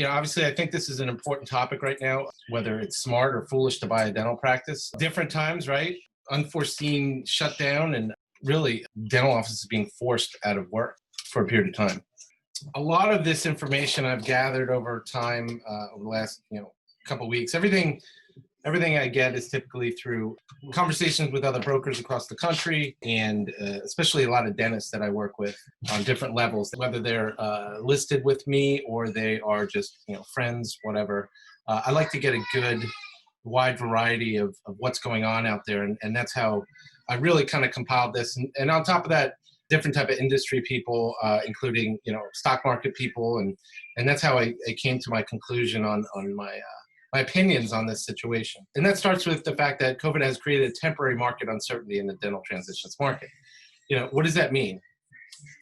Obviously, I think this is an important topic right now, whether it's smart or foolish to buy a dental practice. Different times, right? Unforeseen shutdown, and really dental offices being forced out of work for a period of time. A lot of this information I've gathered over time, over the last couple weeks. Everything I get is typically through conversations with other brokers across the country, and especially a lot of dentists that I work with on different levels, whether they're listed with me or they are just friends, whatever. I like to get a good wide variety of what's going on out there, and that's how I really kind of compiled this. And on top of that, different type of industry people, including stock market people, and that's how I came to my conclusion on my opinions on this situation. And that starts with the fact that COVID has created a temporary market uncertainty in the dental transitions market. What does that mean?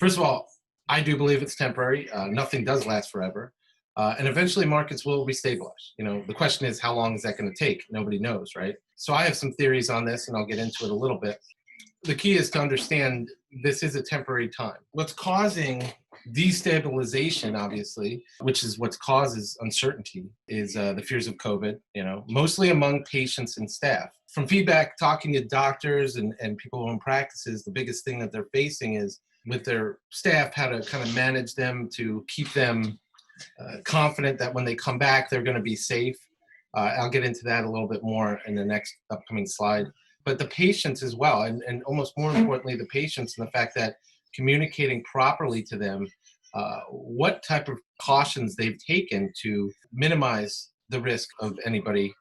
First of all, I do believe it's temporary. Nothing does last forever. And eventually markets will restabilize. The question is, how long is that going to take? Nobody knows, right? So I have some theories on this, and I'll get into it a little bit. The key is to understand this is a temporary time. What's causing destabilization, obviously, which is what causes uncertainty, is the fears of COVID, mostly among patients and staff. From feedback, talking to doctors and people who own practices, the biggest thing that they're facing is with their staff, how to kind of manage them to keep them confident that when they come back, they're going to be safe. I'll get into that a little bit more in the next upcoming slide. But the patients as well, and almost more importantly, the patients, and the fact that communicating properly to them what type of cautions they've taken to minimize the risk of anybody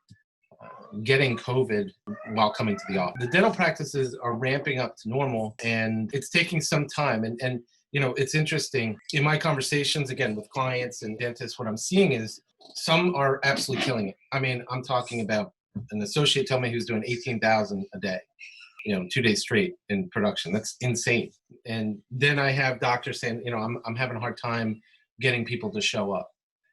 getting COVID while coming to the office. The dental practices are ramping up to normal, and it's taking some time. And it's interesting. In my conversations, again, with clients and dentists, what I'm seeing is some are absolutely killing it. I mean, I'm talking about an associate told me he was doing 18,000 a day, 2 days straight in production. That's insane. And then I have doctors saying, I'm having a hard time getting people to show up.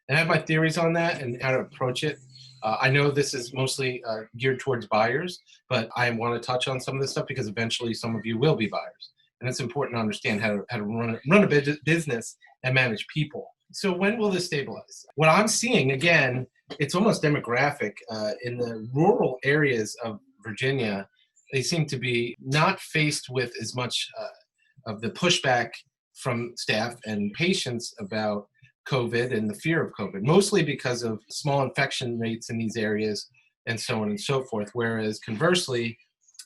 And I have my theories on that and how to approach it. I know this is mostly geared towards buyers, but I want to touch on some of this stuff because eventually some of you will be buyers. And it's important to understand how to run a business and manage people. So when will this stabilize? What I'm seeing, again, it's almost demographic. In the rural areas of Virginia, they seem to be not faced with as much of the pushback from staff and patients about COVID and the fear of COVID, mostly because of small infection rates in these areas and so on and so forth. Whereas conversely,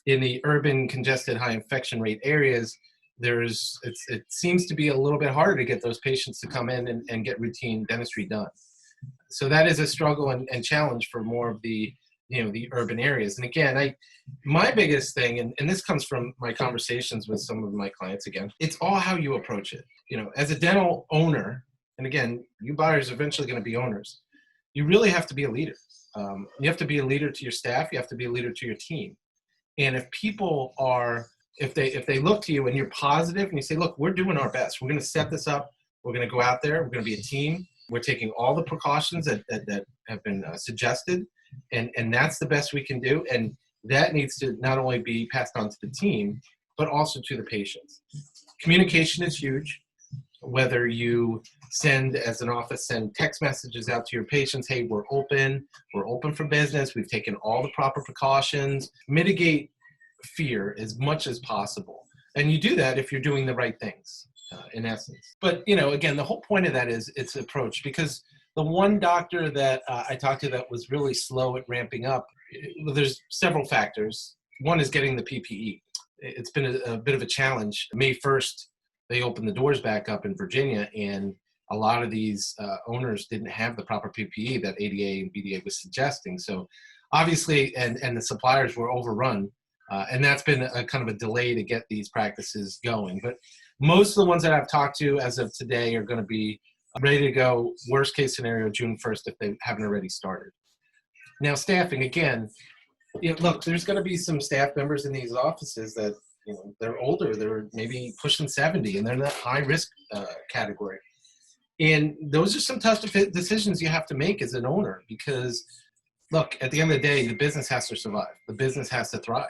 in the urban, congested, high infection rate areas, it seems to be a little bit harder to get those patients to come in and get routine dentistry done. So that is a struggle and challenge for more of the urban areas. And again, my biggest thing, and this comes from my conversations with some of my clients, again, it's all how you approach it. As a dental owner, and again, you buyers are eventually going to be owners, you really have to be a leader. You have to be a leader to your staff. You have to be a leader to your team. And if people are, if they look to you and you're positive and you say, look, we're doing our best. We're going to set this up. We're going to go out there. We're going to be a team. We're taking all the precautions that have been suggested. And that's the best we can do. And that needs to not only be passed on to the team, but also to the patients. Communication is huge. Whether you as an office, send text messages out to your patients, hey, we're open for business. We've taken all the proper precautions. Mitigate fear as much as possible. And you do that if you're doing the right things, in essence. But, again, the whole point of that is its approach, because the one doctor that I talked to that was really slow at ramping up, there's several factors. One is getting the PPE. It's been a bit of a challenge. May 1st, they opened the doors back up in Virginia, and a lot of these owners didn't have the proper PPE that ADA and BDA was suggesting. So obviously, and the suppliers were overrun, and that's been a kind of a delay to get these practices going. But most of the ones that I've talked to as of today are going to be ready to go, worst case scenario, June 1st, if they haven't already started. Now, staffing, again, look, there's going to be some staff members in these offices that, they're older, they're maybe pushing 70, and they're in that high risk category. And those are some tough decisions you have to make as an owner, because look, at the end of the day, the business has to survive. The business has to thrive.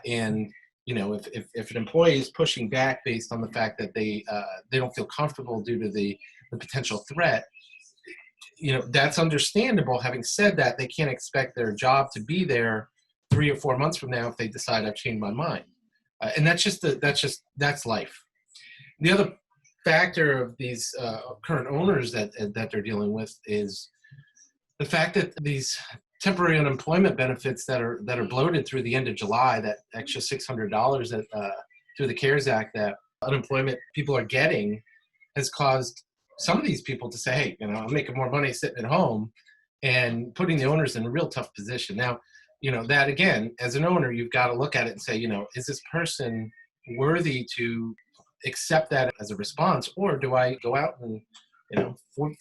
And if an employee is pushing back based on the fact that they don't feel comfortable due to the potential threat, that's understandable. Having said that, they can't expect their job to be there 3 or 4 months from now if they decide I've changed my mind. And that's life. The other factor of these current owners that they're dealing with is the fact that these temporary unemployment benefits that are bloated through the end of July, that extra $600 that through the CARES Act that unemployment people are getting, has caused some of these people to say, hey, I'm making more money sitting at home, and putting the owners in a real tough position. Now, that again, as an owner, you've got to look at it and say, is this person worthy to accept that as a response, or do I go out and,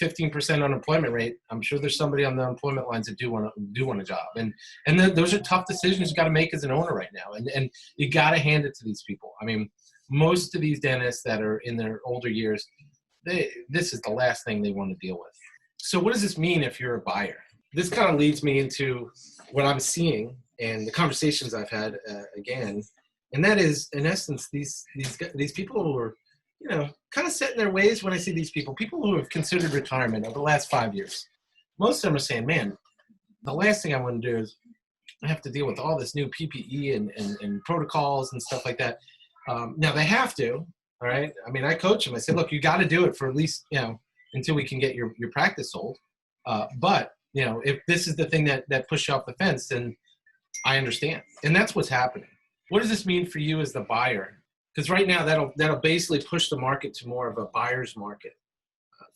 15% unemployment rate? I'm sure there's somebody on the unemployment lines that do want a job, and those are tough decisions you got to make as an owner right now, and you got to hand it to these people. I mean, most of these dentists that are in their older years, this is the last thing they want to deal with. So what does this mean if you're a buyer? This kind of leads me into what I'm seeing and the conversations I've had again, and that is, in essence, these people who are, kind of set in their ways. When I see these people who have considered retirement over the last 5 years, most of them are saying, man, the last thing I want to do is I have to deal with all this new PPE and protocols and stuff like that. Now they have to, all right? I mean, I coach them. I say, look, you got to do it for at least, until we can get your practice sold. But, if this is the thing that pushes you off the fence, then I understand. And that's what's happening. What does this mean for you as the buyer? Because right now that'll basically push the market to more of a buyer's market.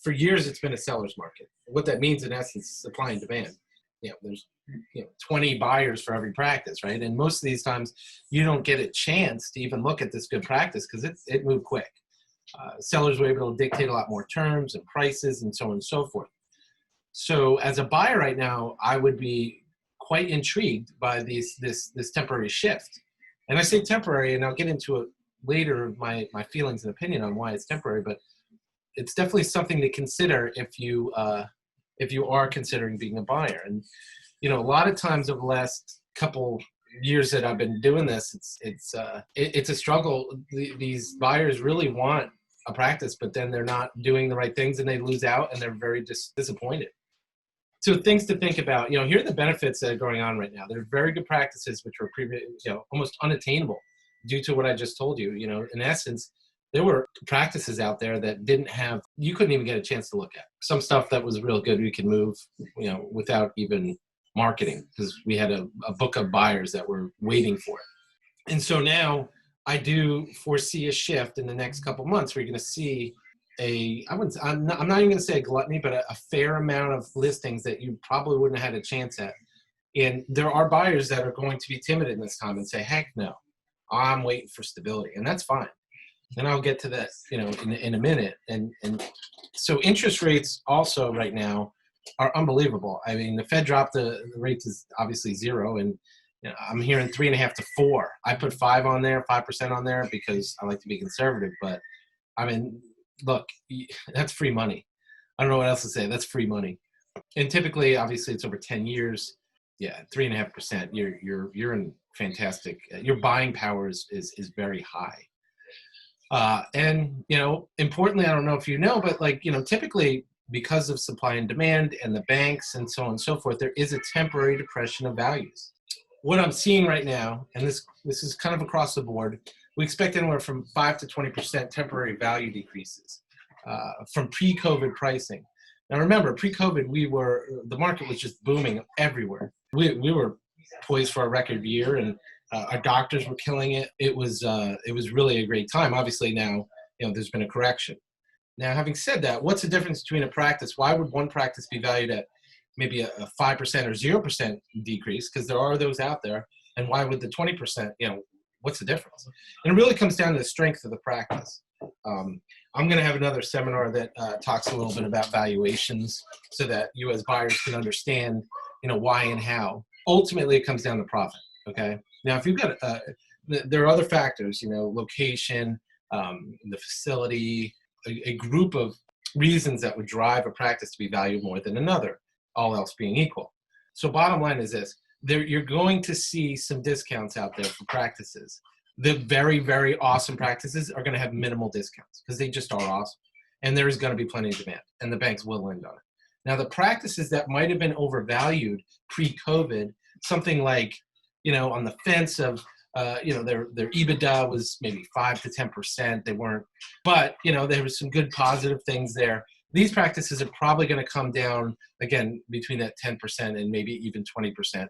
For years, it's been a seller's market. What that means, in essence, is supply and demand. There's 20 buyers for every practice, right? And most of these times, you don't get a chance to even look at this good practice because it moved quick. Sellers were able to dictate a lot more terms and prices and so on and so forth. So as a buyer right now, I would be quite intrigued by this temporary shift. And I say temporary, and I'll get into it later, my feelings and opinion on why it's temporary, but it's definitely something to consider if you are considering being a buyer. And a lot of times over the last couple years that I've been doing this, it's a struggle. These buyers really want a practice, but then they're not doing the right things, and they lose out, and they're very disappointed. So things to think about. Here are the benefits that are going on right now. There are very good practices which were almost unattainable due to what I just told you. In essence, there were practices out there that you couldn't even get a chance to look at. Some stuff that was real good, we could move, without even marketing, because we had a book of buyers that were waiting for it. And so now I do foresee a shift in the next couple months where you're going to see I'm not even going to say a gluttony, but a fair amount of listings that you probably wouldn't have had a chance at. And there are buyers that are going to be timid in this time and say, heck no, I'm waiting for stability. And that's fine. And I'll get to that, in a minute. And so interest rates also right now are unbelievable. I mean, the Fed dropped the rates is obviously 0, and I'm hearing 3.5 to 4. I put 5 on there, 5% on there, because I like to be conservative. But I mean, look, that's free money. I don't know what else to say. That's free money. And typically, obviously, it's over 10 years. Yeah, 3.5%. You're in fantastic. Your buying power is very high. And importantly, I don't know if you know, but typically, because of supply and demand and the banks and so on and so forth, there is a temporary depression of values. What I'm seeing right now, and this is kind of across the board, we expect anywhere from 5 to 20% temporary value decreases from pre-COVID pricing. Now remember, pre-COVID, the market was just booming everywhere. We were poised for a record year, and our doctors were killing it. It was really a great time. Obviously now, there's been a correction. Now, having said that, what's the difference between a practice? Why would one practice be valued at maybe a 5% or 0% decrease? Because there are those out there. And why would the 20%, what's the difference? And it really comes down to the strength of the practice. I'm going to have another seminar that talks a little bit about valuations so that you as buyers can understand, why and how. Ultimately, it comes down to profit, okay? Now, if you've got, there are other factors, location, the facility, a group of reasons that would drive a practice to be valued more than another, all else being equal. So bottom line is this. You're going to see some discounts out there for practices. The very, very awesome practices are going to have minimal discounts because they just are awesome. And there is going to be plenty of demand, and the banks will lend on it. Now, the practices that might have been overvalued pre-COVID, something like, on the fence of, their EBITDA was maybe 5 to 10%. They weren't, but, there was some good positive things there. These practices are probably going to come down again between that 10% and maybe even 20%.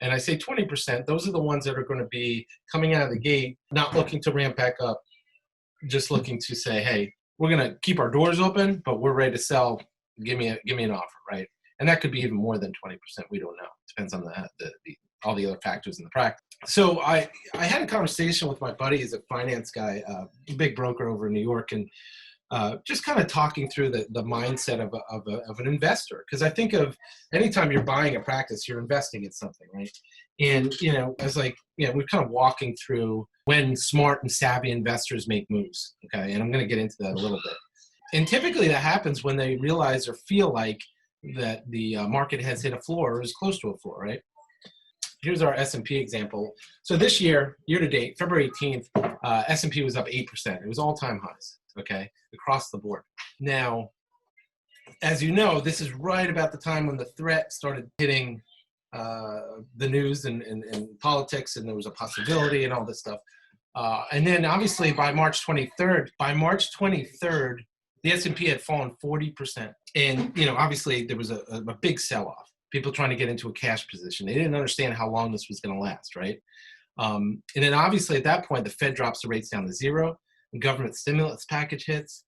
And I say 20%, those are the ones that are going to be coming out of the gate, not looking to ramp back up, just looking to say, hey, we're going to keep our doors open, but we're ready to sell. Give me an offer, right? And that could be even more than 20%. We don't know. Depends on all the other factors in the practice. So I had a conversation with my buddy, he's a finance guy, a big broker over in New York, and just kind of talking through the mindset of an investor. Because I think of anytime you're buying a practice, you're investing in something, right? And, as we're kind of walking through when smart and savvy investors make moves, okay? And I'm going to get into that a little bit. And typically that happens when they realize or feel like that the market has hit a floor or is close to a floor, right? Here's our S&P example. So this year to date, February 18th, S&P was up 8%. It was all-time highs, okay, across the board. Now, as you know, this is right about the time when the threat started hitting the news and politics, and there was a possibility and all this stuff. And then obviously by March 23rd, the S&P had fallen 40%. And, obviously there was a big sell-off. People trying to get into a cash position. They didn't understand how long this was going to last, right? And then obviously at that point, the Fed drops the rates down to zero, the government stimulus package hits,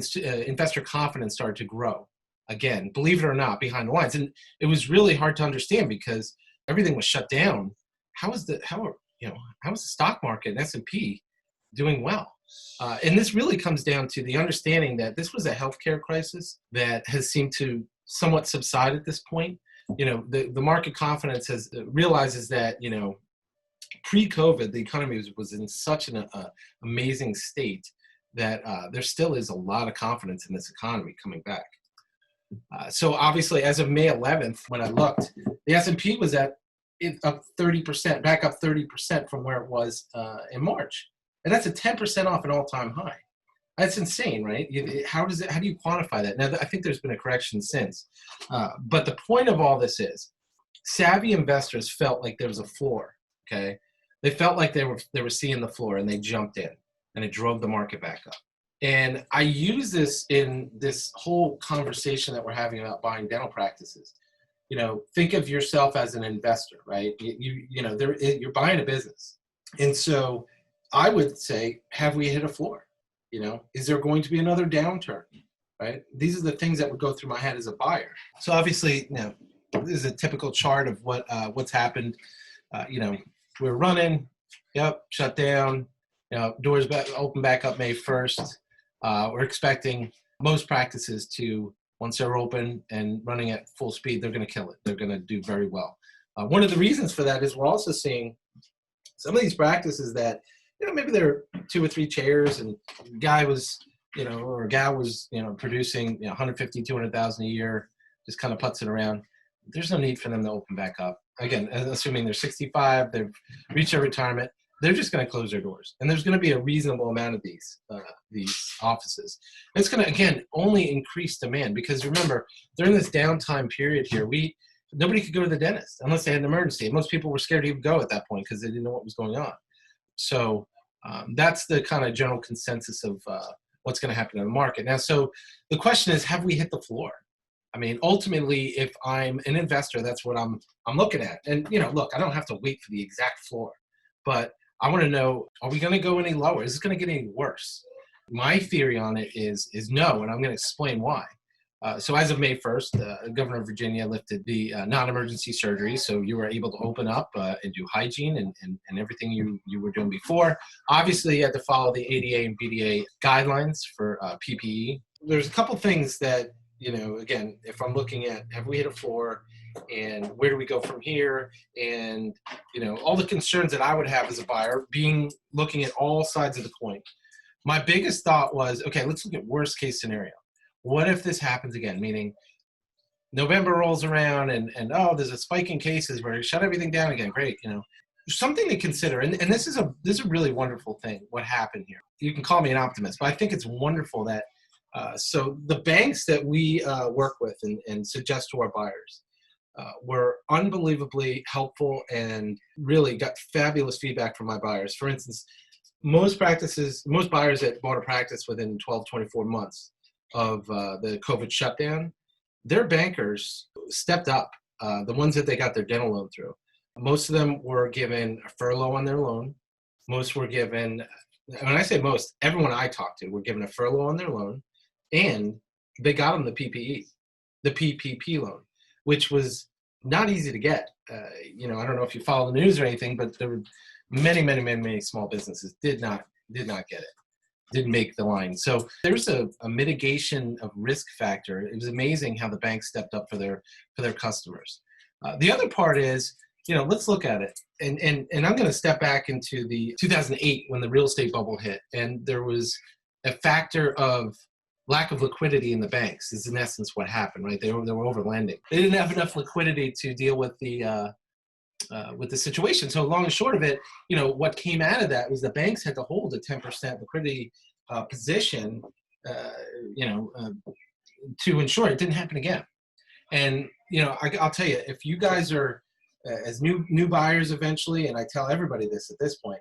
investor confidence started to grow. Again, believe it or not, behind the lines. And it was really hard to understand because everything was shut down. How is the stock market and S&P doing well? And this really comes down to the understanding that this was a healthcare crisis that has seemed to somewhat subside at this point. The market confidence realizes that, pre-COVID, the economy was in such an amazing state that there still is a lot of confidence in this economy coming back. So obviously, as of May 11th, when I looked, the S&P was up 30%, back up 30% from where it was in March. And that's a 10% off an all-time high. That's insane, right? How do you quantify that? Now, I think there's been a correction since. But the point of all this is, savvy investors felt like there was a floor, okay? They felt like they were seeing the floor, and they jumped in, and it drove the market back up. And I use this in this whole conversation that we're having about buying dental practices. Think of yourself as an investor, right? You're buying a business. And so I would say, have we hit a floor? Is there going to be another downturn, right? These are the things that would go through my head as a buyer. So obviously, this is a typical chart of what's happened. We're running, shut down, doors open back up May 1st. We're expecting most practices to, once they're open and running at full speed, they're going to kill it. They're going to do very well. One of the reasons for that is we're also seeing some of these practices that, maybe there are 2 or 3 chairs, and a guy was, or a gal was, producing, 150, 200,000 a year, just kind of putzing around. There's no need for them to open back up. Again, assuming they're 65, they've reached their retirement, they're just going to close their doors. And there's going to be a reasonable amount of these offices. And it's going to, again, only increase demand because remember, during this downtime period here, nobody could go to the dentist unless they had an emergency. Most people were scared to even go at that point because they didn't know what was going on. So that's the kind of general consensus of what's going to happen in the market. Now, so the question is, have we hit the floor? I mean, ultimately, if I'm an investor, that's what I'm looking at. And, look, I don't have to wait for the exact floor, but I want to know, are we going to go any lower? Is this going to get any worse? My theory on it is no, and I'm going to explain why. So as of May 1st, the governor of Virginia lifted the non-emergency surgery. So you were able to open up and do hygiene and everything you were doing before. Obviously, you had to follow the ADA and BDA guidelines for PPE. There's a couple things that, again, if I'm looking at, have we hit a floor and where do we go from here? And, all the concerns that I would have as a buyer looking at all sides of the coin. My biggest thought was, okay, let's look at worst case scenario. What if this happens again? Meaning November rolls around and there's a spike in cases where you shut everything down again. Great. Something to consider. And this is a really wonderful thing. What happened here? You can call me an optimist, but I think it's wonderful that So the banks that we work with and suggest to our buyers were unbelievably helpful and really got fabulous feedback from my buyers. For instance, most buyers that bought a practice within 12, 24 months of the COVID shutdown, their bankers stepped up, the ones that they got their dental loan through. Most of them were given a furlough on their loan. Most were given, when I say most, everyone I talked to were given a furlough on their loan, and they got them the PPP loan, which was not easy to get. I don't know if you follow the news or anything, but there were many small businesses did not get it, didn't make the line. So there's a mitigation of risk factor. It was amazing how the bank stepped up for their customers. The other part is, let's look at it. And I'm going to step back into the 2008 when the real estate bubble hit, and there was a factor of lack of liquidity in the banks is in essence what happened, right? They were over lending. They didn't have enough liquidity to deal with the situation. So long and short of it, what came out of that was the banks had to hold a 10% liquidity position, to ensure it didn't happen again. And I'll tell you, if you guys are as new buyers eventually, and I tell everybody this at this point,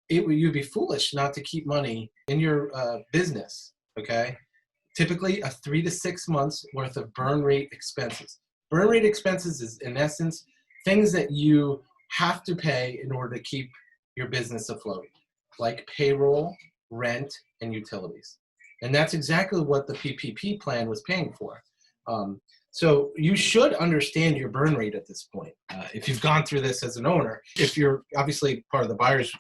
you'd be foolish not to keep money in your business. Okay. Typically a 3 to 6 months worth of burn rate expenses. Burn rate expenses is in essence things that you have to pay in order to keep your business afloat, like payroll, rent, and utilities. And that's exactly what the PPP plan was paying for. So you should understand your burn rate at this point. If you've gone through this as an owner, if you're obviously part of the buyers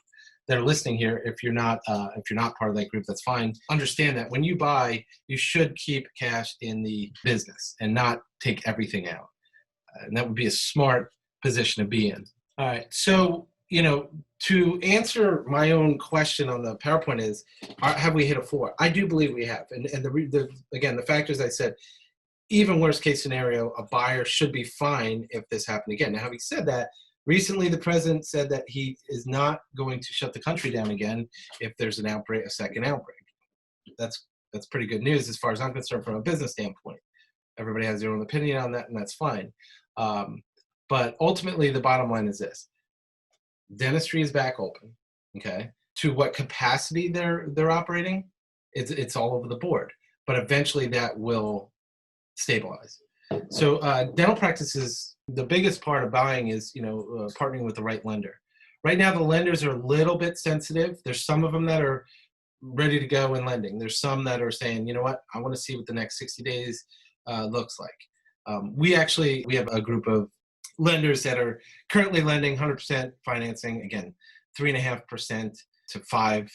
that are listening here, if you're not part of that group, that's fine. Understand that when you buy, you should keep cash in the business and not take everything out. And that would be a smart position to be in. All right. So, to answer my own question on the PowerPoint is, have we hit a floor? I do believe we have. And the factors I said, even worst case scenario, a buyer should be fine if this happened again. Now, having said that, recently the president said that he is not going to shut the country down again if there's a second outbreak. That's pretty good news as far as I'm concerned from a business standpoint. Everybody has their own opinion on that, and that's fine. But ultimately, the bottom line is this. Dentistry is back open, okay? To what capacity they're operating, it's all over the board. But eventually that will stabilize. So dental practices, the biggest part of buying is, partnering with the right lender. Right now, the lenders are a little bit sensitive. There's some of them that are ready to go in lending. There's some that are saying, you know what, I want to see what the next 60 days looks like. We have a group of lenders that are currently lending 100% financing. Again, 3.5% to 5%,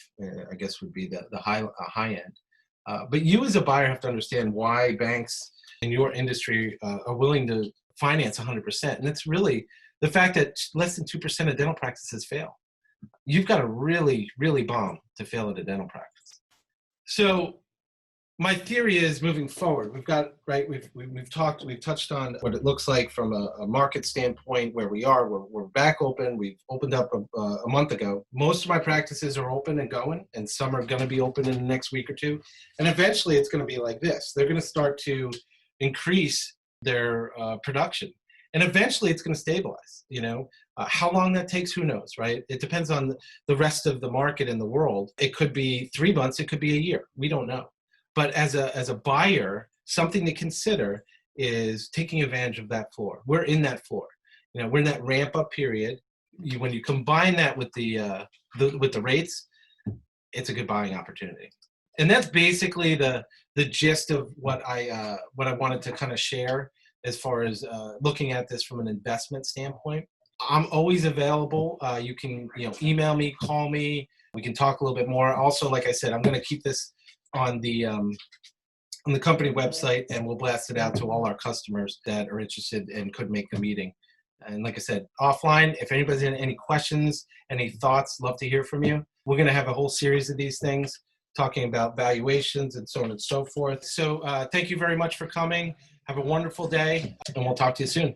I guess would be the high end. But you as a buyer have to understand why banks in your industry are willing to finance 100%. And it's really the fact that less than 2% of dental practices fail. You've got to really, really bomb to fail at a dental practice. So my theory is moving forward, we've touched on what it looks like from a market standpoint, where we are. We're back open. We've opened up a month ago. Most of my practices are open and going, and some are going to be open in the next week or two. And eventually it's going to be like this. They're going to start to increase their production. And eventually it's going to stabilize. How long that takes, who knows, right? It depends on the rest of the market in the world. It could be 3 months. It could be a year. We don't know. But as a buyer, something to consider is taking advantage of that floor. We're in that floor. We're in that ramp up period. When you combine that with the rates, it's a good buying opportunity. And that's basically the gist of what I wanted to kind of share as far as looking at this from an investment standpoint. I'm always available. You can email me, call me. We can talk a little bit more. Also, like I said, I'm going to keep this on the company website, and we'll blast it out to all our customers that are interested and could make the meeting. And like I said, offline, if anybody's has any questions, any thoughts, love to hear from you. We're going to have a whole series of these things talking about valuations and so on and so forth. So thank you very much for coming. Have a wonderful day, and we'll talk to you soon.